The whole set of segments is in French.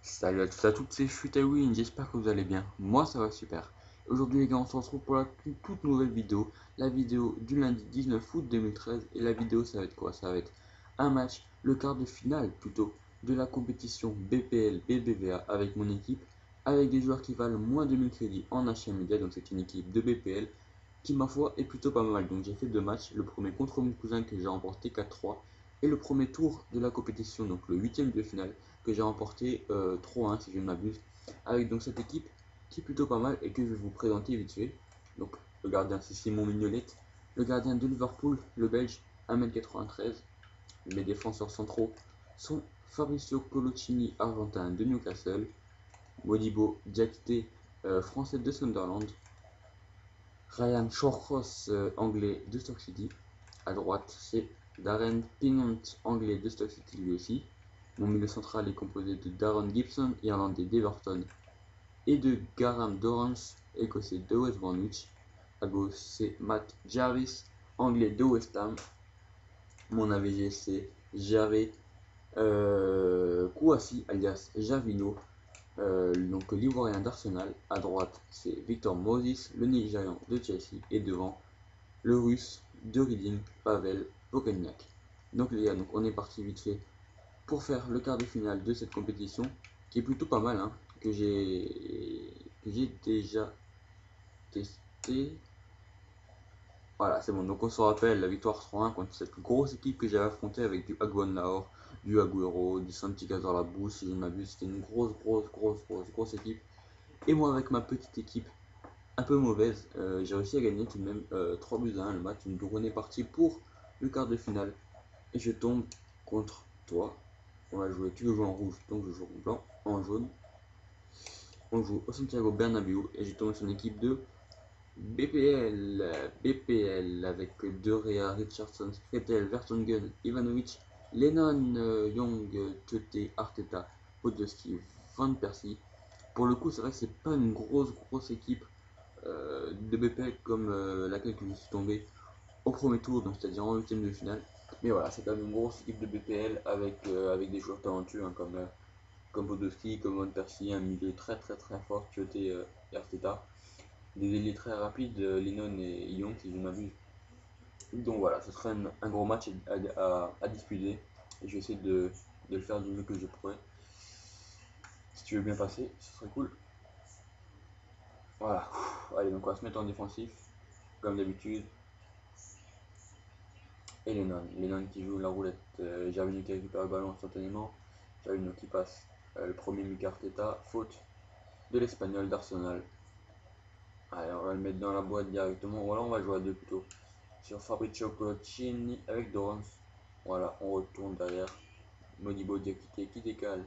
Salut à tous à toutes, c'est Futawin, j'espère que vous allez bien. Moi ça va super. Aujourd'hui les gars, on se retrouve pour la toute nouvelle vidéo. La vidéo du lundi 19 août 2013. Et la vidéo ça va être quoi? Ça va être un match, le quart de finale plutôt, de la compétition BPL BBVA avec mon équipe. Avec des joueurs qui valent moins de 1000 crédits en achat média. Donc c'est une équipe de BPL qui ma foi est plutôt pas mal. Donc j'ai fait deux matchs, le premier contre mon cousin que j'ai remporté 4-3 et le premier tour de la compétition, donc le huitième de finale que j'ai remporté 3-1 si je ne m'abuse, avec donc cette équipe qui est plutôt pas mal et que je vais vous présenter vite fait. Donc le gardien c'est Simon Mignolet, le gardien de Liverpool, le belge 1m93, les défenseurs centraux sont Fabrizio Coloccini, argentin de Newcastle, Modibo Diakité, français de Sunderland, Ryan Shawcross, anglais de Stoke City. À droite, c'est Darren Pinant, anglais de Stoke City lui aussi. Mon milieu central est composé de Darren Gibson, irlandais d'Everton, et de Graham Dorrans, écossais de West Bromwich. À gauche, c'est Matt Jarvis, anglais de West Ham. Mon AVG, c'est Javé Kouassi, alias Javino, donc l'ivoirien d'Arsenal. À droite, c'est Victor Moses, le Nigérian de Chelsea. Et devant, le russe de Reading, Pavel Pokelniak. Donc les gars, donc on est parti vite fait pour faire le quart de finale de cette compétition, qui est plutôt pas mal, hein, que j'ai déjà testé. Voilà, c'est bon. Donc on se rappelle la victoire 3-1 contre cette grosse équipe que j'avais affrontée avec du Agüero Lahore, du Agüero, du Santi Cazorla, si je ne m'abuse. C'était une grosse équipe. Et moi avec ma petite équipe un peu mauvaise, j'ai réussi à gagner tout de même 3-1 le match. Donc on est parti pour le quart de finale. Et je tombe contre toi. On va jouer, tu veux jouer en rouge, donc je joue en blanc, en jaune. On joue au Santiago Bernabéu et je tombe sur une équipe de BPL avec Derea, Richardson, Kretel, Vertonghen, Ivanovic, Lennon, Young, Tete, Arteta, Podolski, Van Persie. Pour le coup, c'est vrai que c'est pas une grosse équipe de BPL comme laquelle je suis tombé au premier tour, donc c'est-à-dire en huitième de finale. Mais voilà, c'est quand même une grosse équipe de BPL avec des joueurs talentueux hein, comme Podolski, comme Van Persie, un milieu très fort, Tioté et Arteta. Des ailiers très rapides, Lennon et Young si je ne m'abuse. Donc voilà, ce serait un gros match à disputer. Et je vais essayer de le faire du mieux que je pourrais. Si tu veux bien passer, ce serait cool. Voilà. Allez, donc on va se mettre en défensif, comme d'habitude. Et Lennon qui joue la roulette. Gervinho qui récupère le ballon instantanément. Gervinho qui passe le premier Micarteta. Faute de l'Espagnol d'Arsenal. Allez, on va le mettre dans la boîte directement. Voilà, on va jouer à deux plutôt. Sur Fabrizio Coloccini avec Dorans. Voilà, on retourne derrière. Modibo Diakité qui décale.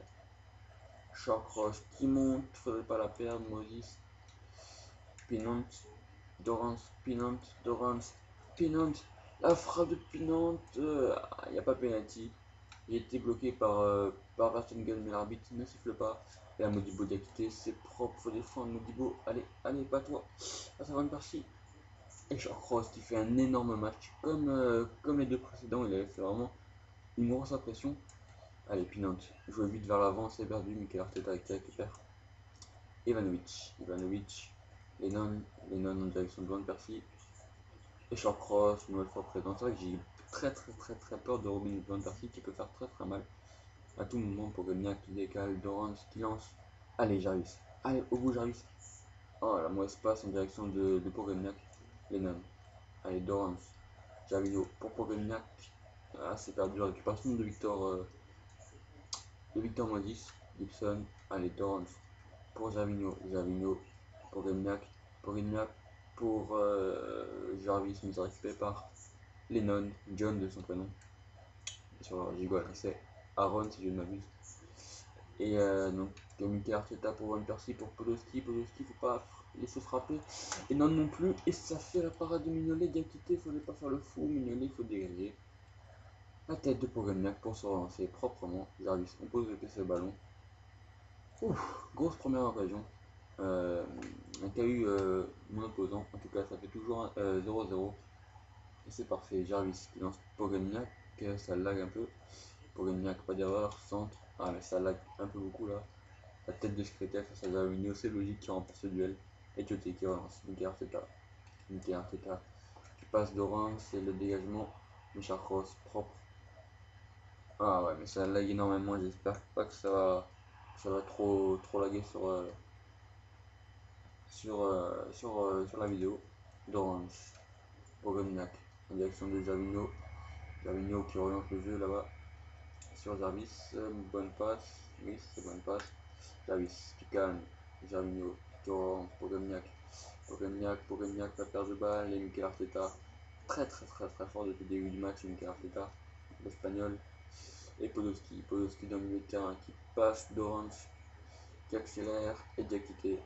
Shawcross qui monte. Faudrait pas la perdre. Moses. Pinant. Dorans. Pinant. Dorans. Pinant. La frappe de Pinant. Il n'y a pas penalty. J'ai été bloqué par Vertonghen, mais l'arbitre ne siffle pas. Et là, Modibo Diakité, c'est propre, faut défendre Modibo. Allez, pas toi. Ah, ça va me partir. Et Shawcross qui fait un énorme match. Comme les deux précédents, il avait fait vraiment une grosse impression. Allez, Pinant, jouer vite vers l'avant, c'est perdu. Mikel Arteta qui récupère. Ivanovic, Lennon en direction de Van Persie. Et Shawcross, une nouvelle fois présent. C'est vrai que j'ai très peur de Robin Van Persie qui peut faire très mal. À tout moment, Pogognac qui décale, Dorans qui lance. Allez, Jarvis. Allez, au bout, Jarvis. Oh, la mauvaise passe en direction de Pogognac. Lennon. Allez, Dorans. Javino pour Pogognac. Ah, c'est perdu. La récupération de Victor Modis. Gibson. Allez, Dorans pour Javino pour Pogognac pour Jarvis, mais récupéré par Lennon. John de son prénom. Sur Gigol, c'est Aaron si je ne m'abuse. Et donc, Mikel Arteta pour Van Persie, pour Podolski, faut pas laisser frapper. Et non plus, et ça fait la parade de Mignolet, Diakité, faudrait pas faire le fou, Mignolet, il faut dégager. La tête de Pogognac pour se relancer proprement. Jarvis, on pose le PC au ballon. Ouf, grosse première occasion. Qu'a eu mon opposant, en tout cas ça fait toujours 0-0. Et c'est parfait, Jarvis qui lance Pogognac, ça lag un peu. Pogognac, pas d'erreur, centre. Ah mais ça lag un peu beaucoup là. La tête de secrétaire face à Gervinho, c'est logique qui remporte ce duel. Et Tioté qui relance. Mikel Arteta qui passe d'Orange, c'est le dégagement. Michel Cross, propre. Ah ouais, mais ça lag énormément, j'espère pas que ça va trop laguer sur la vidéo. D'Orange, Pogomniac, en direction de Gervinho. Gervinho qui oriente le jeu là-bas. Sur Jarvis, bonne passe, oui c'est bonne passe. Jarvis qui calme, Gervinho qui oriente, Pogomniac, pas perdre de balle, et Mikel Arteta, très fort depuis le début du match, Mikel Arteta, l'Espagnol. Et Podolski dans le milieu de terrain qui passe d'Orange, qui accélère, et Diakité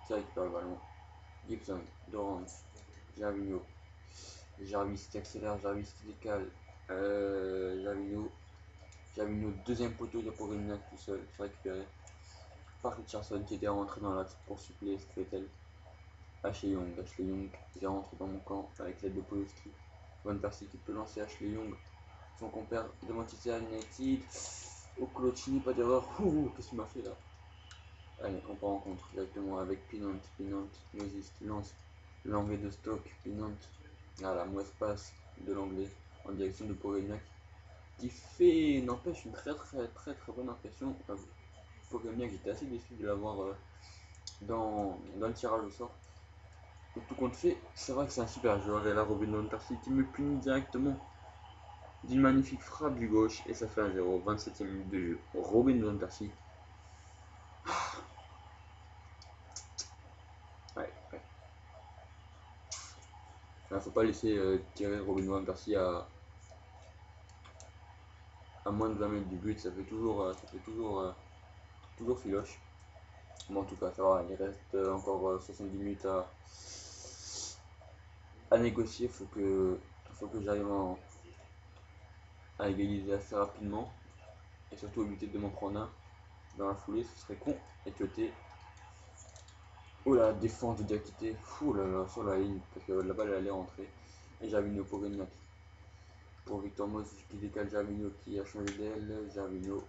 qui récupère le ballon. Gibson, d'Orange, Gervinho, Jarvis qui accélère, Jarvis qui décale, Gervinho, deuxième poteau de Pogomniac tout seul, récupéré par Richardson qui était rentré dans l'axe pour suppléer Skrtel. Ashley Young qui rentre dans mon camp avec l'aide de Podolski. Van Persie qui peut lancer Ashley Young, son compère de Manchester United. Au Colocini, pas d'erreur. Qu'est-ce qu'il m'a fait là? Allez, on part en contre directement avec Pinant, Moses qui lance l'anglais de Stock, Pinant. La mauvaise passe de l'anglais en direction de Pogomniac qui fait, n'empêche, une très bonne impression. Pogomniac, j'étais assez déçu de l'avoir dans le tirage au sort. Donc, tout compte fait, c'est vrai que c'est un super joueur. Et là, Robin Van Persie qui me punit directement d'une magnifique frappe du gauche et ça fait 1-0, 27e minute de jeu. Robin Van Persie. Ouais. Faut pas laisser tirer Robin Van Persie à moins de 20 mètres du but, ça fait toujours filoche. Bon, en tout cas, ça va, il reste encore 70 minutes à négocier. Faut que j'arrive à égaliser assez rapidement et surtout éviter de m'en prendre un dans la foulée, ce serait con. Et Tioté, oh la défense de Diakité, fou là là, sur la ligne, parce que la balle elle allait rentrer. Et Gervinho Pogomniac pour Victor Moses qui décale Gervinho qui a changé d'aile, Gervinho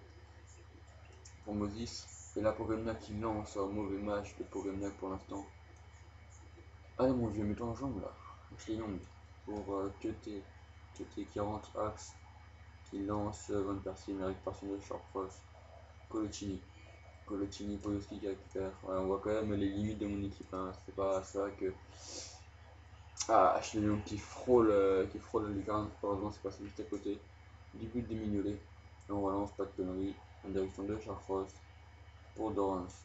pour Moses. Et là Pogomniac qui lance un mauvais match de Pogomniac pour l'instant. Allez mon vieux, mets-toi en jambe là. Ashley Young pour Tioté qui rentre axe, qui lance Van Persie, une récupération de short cross. Colocini, Podolski qui récupère. Ouais, on voit quand même les limites de mon équipe. Hein. C'est vrai que Ashley Young qui frôle le lucarne. Heureusement, c'est passé juste à côté du but des Mignolet. Et on relance, pas de conneries, en direction de Charles pour Dorrance,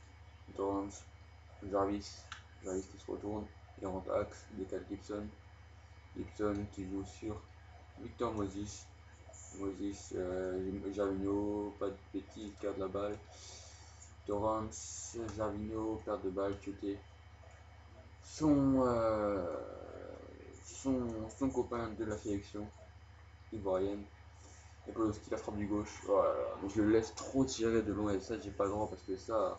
Jarvis qui se retourne. Il rentre axe, décale Gibson qui joue sur Victor Moses. Gervinho, pas de bêtises, garde la balle. Dorrance, Gervinho, perte de balle, Tioté. Son copain de la sélection ivoirienne. Et Podolski, la frappe du gauche. Voilà. Donc je le laisse trop tirer de loin et ça j'ai pas le droit parce que ça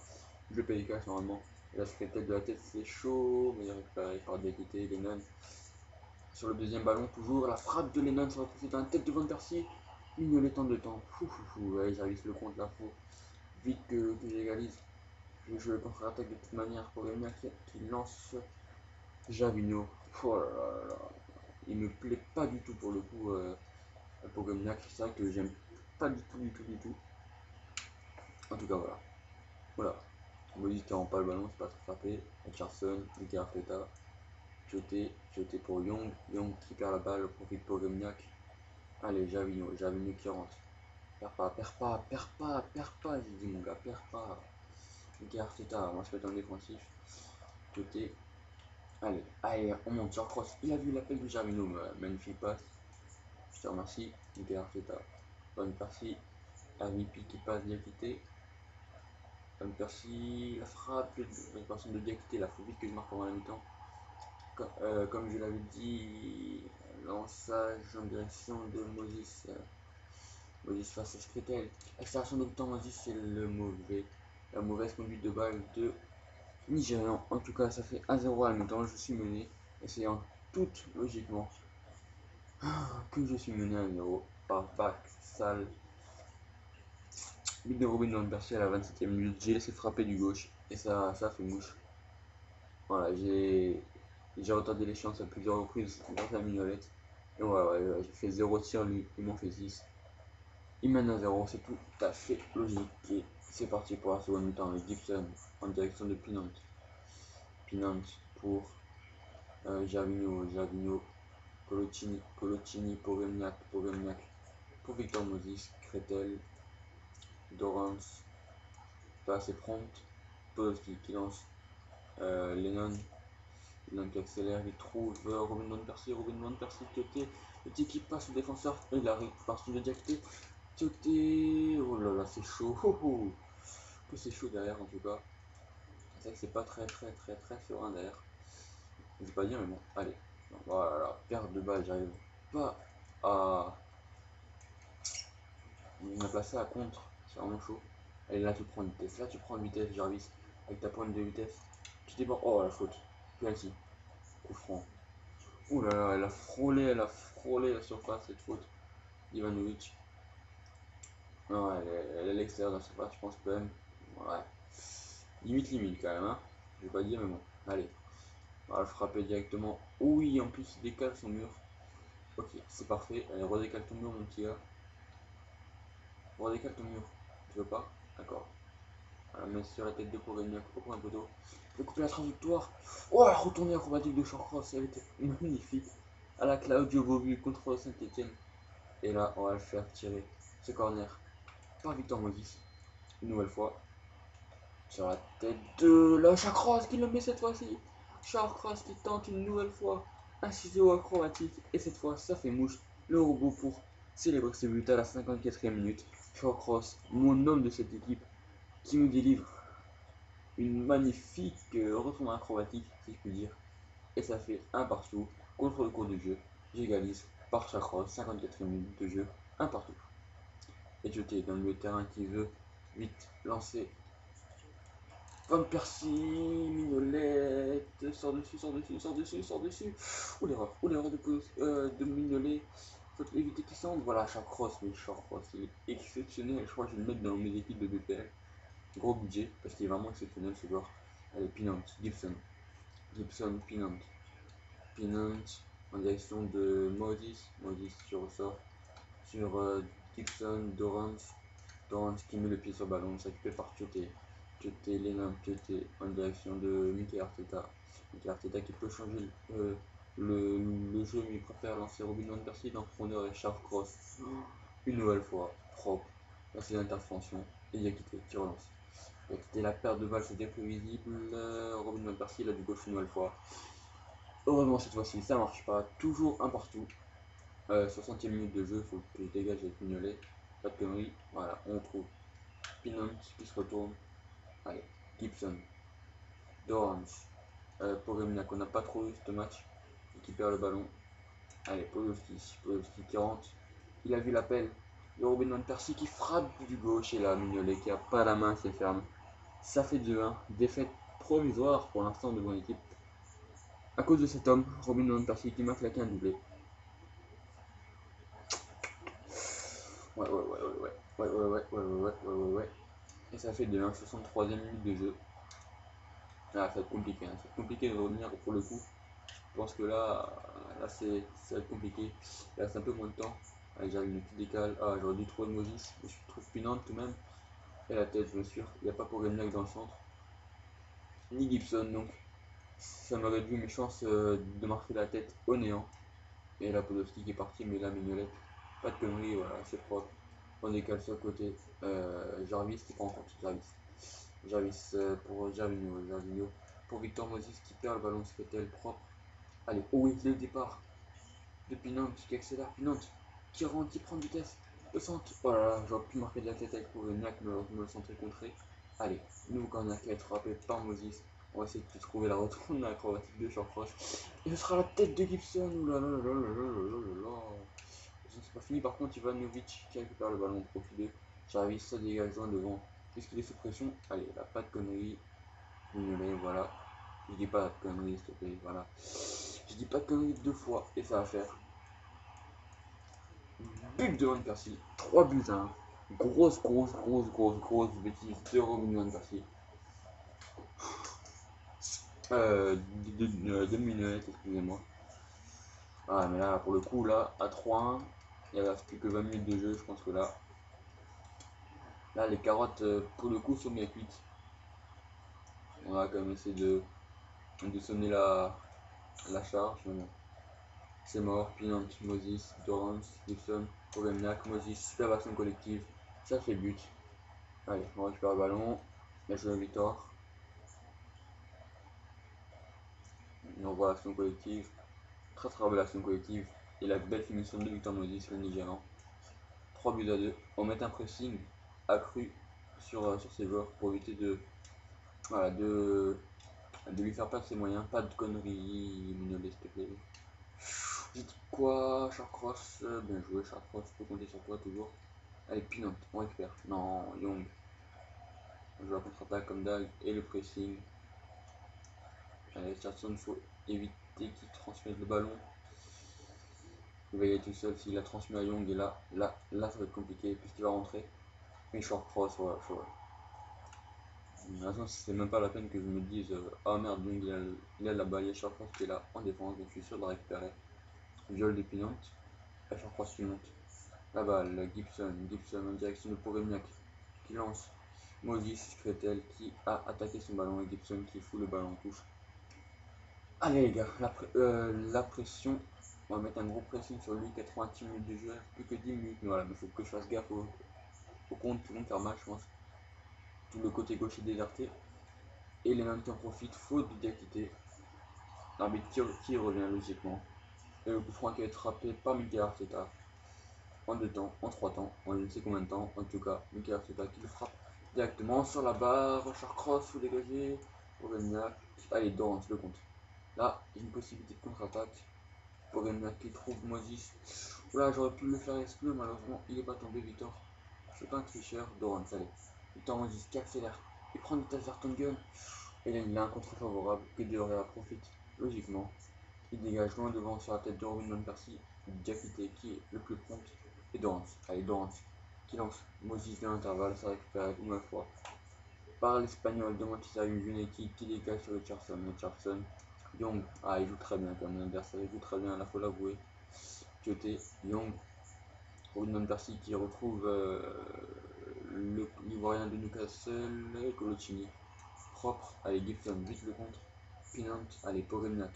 je le paye cash normalement. Et là je tête de la tête, c'est chaud, mais il est récupéré par Diakité, Lennon. Sur le deuxième ballon, toujours la frappe de Lennon sur la poussée dans la tête de Van Persie. Mignolet temps de temps. Ouais, j'arrive le compte là, faut vite que j'égalise. Je joue le contre-attaque de toute manière pour Pogomniac qui lance Gervinho. Oh là là là. Il me plaît pas du tout pour le coup Pogomniac, c'est vrai que j'aime pas du tout. En tout cas voilà. Moïse qui rend pas le ballon, c'est pas trop frappé. Richardson, Mikel Arteta, Tioté pour Young qui perd la balle au profit de Pogomniac. Allez, Gervinho qui rentre. Perds pas, j'ai dit mon gars, perds pas. Mikel Arteta, moi je fais un défensif. Tioté. Allez, on monte sur cross. Il a vu l'appel de Gervinho, magnifique passe. Je te remercie. Mikel Arteta. Bonne Persie. MVP qui passe Diakité. Bonne Persie. La frappe. La personne de Diakité. Là, faut vite que je marque pendant la mi-temps. Comme je l'avais dit, lançage en direction de Moses. Moses face à Skrtel. Accélération de temps, Moses, c'est la mauvaise conduite de balle de Nigérian. En tout cas, ça fait 1-0 à la mi-temps. Je suis mené. Et c'est en toute logiquement que je suis mené à 1-0 par Bac Sal. But de Robin Van Persie à la 27e minute. J'ai laissé frapper du gauche et ça fait mouche. Voilà, j'ai retardé les chances à plusieurs reprises grâce à Mignolette. Et voilà, j'ai fait 0 tir, lui, il m'en fait 6. Il mène à 0, c'est tout à fait logique. Et c'est parti pour la seconde mi-temps avec Gibson en direction de Pinant. Pinant pour Gervinho, Colocini, Povemniak, pour Victor Moses, Kretel, Dorans, pas assez prompt, Podolski qui lance Lennon qui accélère, il trouve Robin Van Persie, le petit qui passe au défenseur, et il arrive par sous le diacté, oh là là, c'est chaud, que c'est chaud derrière en tout cas. C'est vrai que c'est pas très serein derrière. Je vais pas dire, mais bon, allez. Voilà, perte de balle, j'arrive pas à me placer à contre, c'est vraiment chaud. Allez, là tu prends une vitesse, Jarvis, avec ta pointe de vitesse. Tu débordes, oh la faute, penalty, coup franc. Ouh là là, elle a frôlé la surface cette faute. Ivanovic. Non, elle est à l'extérieur de la surface, je pense quand même. Ouais. Limite quand même, hein. Je vais pas dire, mais bon. Allez. On va le frapper directement. Oui, en plus il décale son mur. Ok, c'est parfait. Allez, redécale ton mur, mon petit gars. Redécale ton mur. Tu veux pas? D'accord. Voilà, met sur la tête de Povemniak au point poteau. Je vais couper la trajectoire. Oh, la retournée acrobatique de Shawcross, elle était magnifique. À la Claudio Bobu contre Saint-Etienne. Et là, on va le faire tirer ce corner par Victor Moses. Une nouvelle fois. Sur la tête de la Shawcross qui le met cette fois-ci. Shawcross qui tente une nouvelle fois un ciseau acrobatique. Et cette fois, ça fait mouche. Le robot pour célébrer ses buts à la 54e minute. Shawcross, mon homme de cette équipe, qui nous délivre une magnifique retournement acrobatique, si je puis dire. Et ça fait un partout contre le cours de jeu. J'égalise par Shawcross, 54e minute de jeu, un partout. Et jeté dans le terrain qui veut vite lancer. Van Persie, Mignolet, sort dessus. Ouh l'erreur de Mignolet. Faut éviter qu'il centre. Voilà, Shawcross, mais Shawcross, il est exceptionnel. Je crois que je vais le mettre dans mes équipes de BPL. Gros budget, parce qu'il est vraiment exceptionnel ce joueur. Allez, Pinant, Gibson, Pinant en direction de Moses qui ressort sur Gibson, Dorrance qui met le pied sur le ballon, s'occupé par Lennon en direction de Mikel Arteta. Qui peut changer le jeu, mais il préfère lancer Robin Van Persie dans profondeur et Shawcross une nouvelle fois, propre, dans ses interventions, et Diakité qui relance. Diakité, la perte de balle c'était prévisible, Robin Van Persie là du gauche une nouvelle fois. Heureusement cette fois-ci ça marche pas, toujours un partout. 60e minute de jeu, faut que je dégage avec Mignolet. Pas de conneries. Voilà, on trouve Pinant qui se retourne. Allez, Gibson, Dorrance, Povemniak, on n'a pas trop eu ce match. Qui perd le ballon. Allez, Podolski qui rentre. Il a vu l'appel de Robin Van Persie qui frappe du gauche et là Mignolet qui a pas la main, c'est ferme. Ça fait 2-1. Défaite provisoire pour l'instant de mon équipe. À cause de cet homme, Robin Van Persie qui m'a claqué un doublé. Ouais. Et ça fait 2-1, 63e minute de jeu. Là, ça va être compliqué, hein. C'est compliqué de revenir pour le coup. Je pense que là ça va être compliqué. Il reste un peu moins de temps. Allez, j'arrive une petite décale. Ah, j'aurais dû trouver Moses, mais je trouve Pinante tout de même. Et la tête, bien sûr. Il n'y a pas pour Gagnac dans le centre. Ni Gibson, donc ça me réduit mes chances de marquer la tête au néant. Et là, Podolski qui est parti, mais là, Mignolet. Pas de conneries, voilà, c'est propre. On décale sur le côté. Jarvis qui prend en compte. Jarvis pour Gervinho. Pour Victor Moses qui perd le ballon, c'était propre. Allez, oui, le départ de Pinant qui accélère. Pinant qui rentre, qui prend de vitesse. Le centre. Oh là là, j'aurais pu marquer de la tête avec Povemniak, mais me le centre contré. Allez, nouveau corner qui va être frappé par Moses. On va essayer de trouver la retourne acrobatique de Shawcross. Et ce sera la tête de Gibson. Ouh là là là là là là là. C'est pas fini, par contre, Ivanovic qui récupère le ballon au profil de Jarvis, ça dégage loin devant. Puisqu'il est sous pression, allez, là, pas de conneries. Mignolet, voilà. Je dis pas de conneries, s'il te plaît, voilà. Je dis pas de conneries 2 fois, et ça va faire. But de Van Persie, 3 buts à 1. Grosse bêtise de Robin Van Persie. De minutes, excusez-moi. Ah, mais là, pour le coup, là, à 3-1, il reste plus que 20 minutes de jeu. Je pense que là les carottes, pour le coup, sont bien cuites. On va quand même essayer de sonner la charge. Mais bon. C'est mort. Pinant, Moses, Dorrance, Gibson, Pogomniak, Moses, super action collective. Ça fait but. Allez, on récupère le ballon. La joue à Victor. Et on voit l'action collective. Très belle action collective. Et la belle finition de Victor Moses, le Nigérian. 3 buts à 2. On met un pressing accru sur ses joueurs pour éviter voilà, de lui faire perdre ses moyens. Pas de conneries, Mignolet, s'il te plaît. J'ai dit quoi, Charcross? Bien joué, Charcross, je peux compter sur toi toujours. Allez, Pinot, on récupère. Non, Young. On joue la contre-attaque comme d'hab et le pressing. Allez, Charson, il faut éviter qu'il transmette le ballon. Il va y aller tout seul s'il a transmis à Young et là, ça va être compliqué puisqu'il va rentrer. Et Charcross, voilà, Maintenant, c'est même pas la peine que je me dise ah merde, Young il a la balle, il y a Charcross qui est là en défense, donc je suis sûr de la récupérer. Viol de Pinot, et Charcross qui monte. La balle, Gibson en direction de Pogomniak qui lance. Moses Kretel qui a attaqué son ballon et Gibson qui fout le ballon en touche. Allez les gars, la pression, on va mettre un gros pressing sur lui, 86 minutes de jeu, plus que 10 minutes, mais voilà, il faut que je fasse gaffe au compte qui vont faire mal, je pense. Tout le côté gauche est déserté, et les mêmes qui en profitent, faute de Diakité. L'arbitre qui revient logiquement, et le coup franc qui va être frappé par Mikel Arteta, en 2 temps, en 3 temps, en je ne sais combien de temps, en tout cas, Mikel Arteta qui le frappe directement sur la barre, Charcross, faut dégager, Pogomniak, allez, Dorrance le compte. Là, il y a une possibilité de contre-attaque. Pogomniak qui trouve Moses. Voilà, j'aurais pu le faire exclure, malheureusement, il n'est pas tombé, Victor. C'est pas un tricheur, Dorrance, allez. Victor Moses qui accélère, il prend une tasse gun. Et là, il a un contre favorable, que Deorea profite, logiquement. Il dégage loin devant sur la tête de Robin Van Persie, Diakité qui est le plus prompt, et Dorrance. Allez, Dorrance qui lance Moses dans l'intervalle, ça récupère une nouvelle fois par l'Espagnol de Manchester United qui dégage sur le Charlson. Young, il joue très bien comme l'adversaire, il joue très bien, il faut l'avouer. Côté Young, Robin Van Persie qui retrouve l'Ivoirien de Newcastle, Coloccini. Propre, allez, Gibson, vite le contre. Pinant, allez, Pogomniak.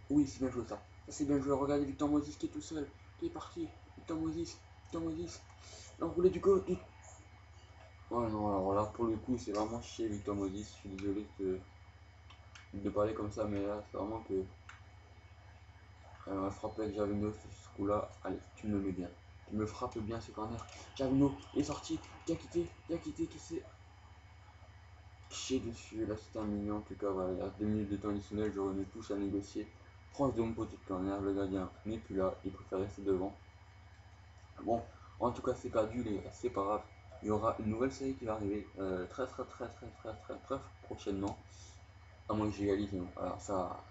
Oui, c'est bien joué ça. Ça c'est bien joué. Regardez Victor Moses qui est tout seul, qui est parti. Victor Moses. L'enroulé du côté. Oh non, alors là pour le coup c'est vraiment chier Victor Moses. Je suis désolé de parler comme ça, mais là c'est vraiment que frapper avec Javino ce coup-là. Allez, tu me le mets bien. Tu me frappes bien ce corner. Javino est sorti, qui a quitté, qui s'est chier dessus. Là c'était un mignon. En tout cas, voilà, il y a 2 minutes de temps additionnel. J'aurais mis tous à négocier. Proche de mon poteau de corner, le gardien n'est plus là, il préfère rester devant. Bon, en tout cas c'est perdu les gars, c'est pas grave. Il y aura une nouvelle série qui va arriver très prochainement. À moins que j'égalise, alors ça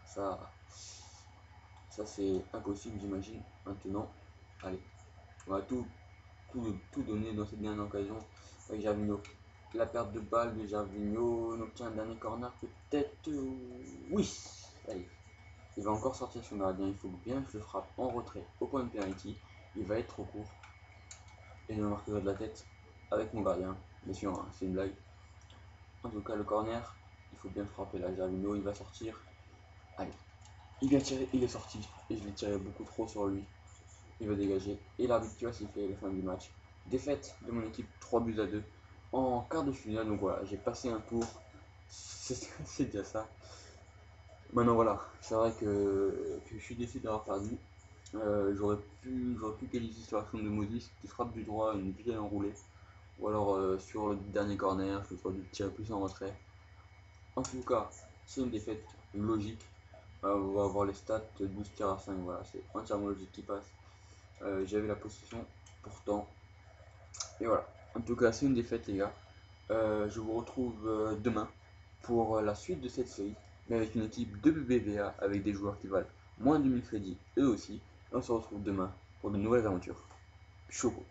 c'est impossible j'imagine. Maintenant, allez, on va tout donner dans cette dernière occasion avec Gervinho. La perte de balle de Gervinho, on obtient un dernier corner peut-être, oui, allez. Il va encore sortir son gardien, il faut bien que je frappe en retrait au point de penalty. Il va être trop court. Et je me marquerai de la tête avec mon gardien. Bien sûr, hein, c'est une blague. En tout cas, le corner, il faut bien frapper là. Gervinho, il va sortir. Allez, il vient tirer, il est sorti. Et je l'ai tiré beaucoup trop sur lui. Il va dégager. Et l'arbitre qui va siffler la fin du match. Défaite de mon équipe, 3 buts à 2 en quart de finale. Donc voilà, j'ai passé un tour. C'est déjà ça. Maintenant voilà, c'est vrai que je suis déçu d'avoir perdu. J'aurais pu qualifier sur l'action de Moses qui frappe du droit une vieille enroulée. Ou alors sur le dernier corner, je aurais dû tirer plus en retrait. En tout cas, c'est une défaite logique. On va avoir les stats 12 tirs à 5, voilà, c'est entièrement logique qui passe. J'avais la possession pourtant. Et voilà. En tout cas, c'est une défaite les gars. Je vous retrouve demain pour la suite de cette série, mais avec une équipe de BBVA avec des joueurs qui valent moins de 1000 crédits eux aussi. Et on se retrouve demain pour de nouvelles aventures. Chocolat.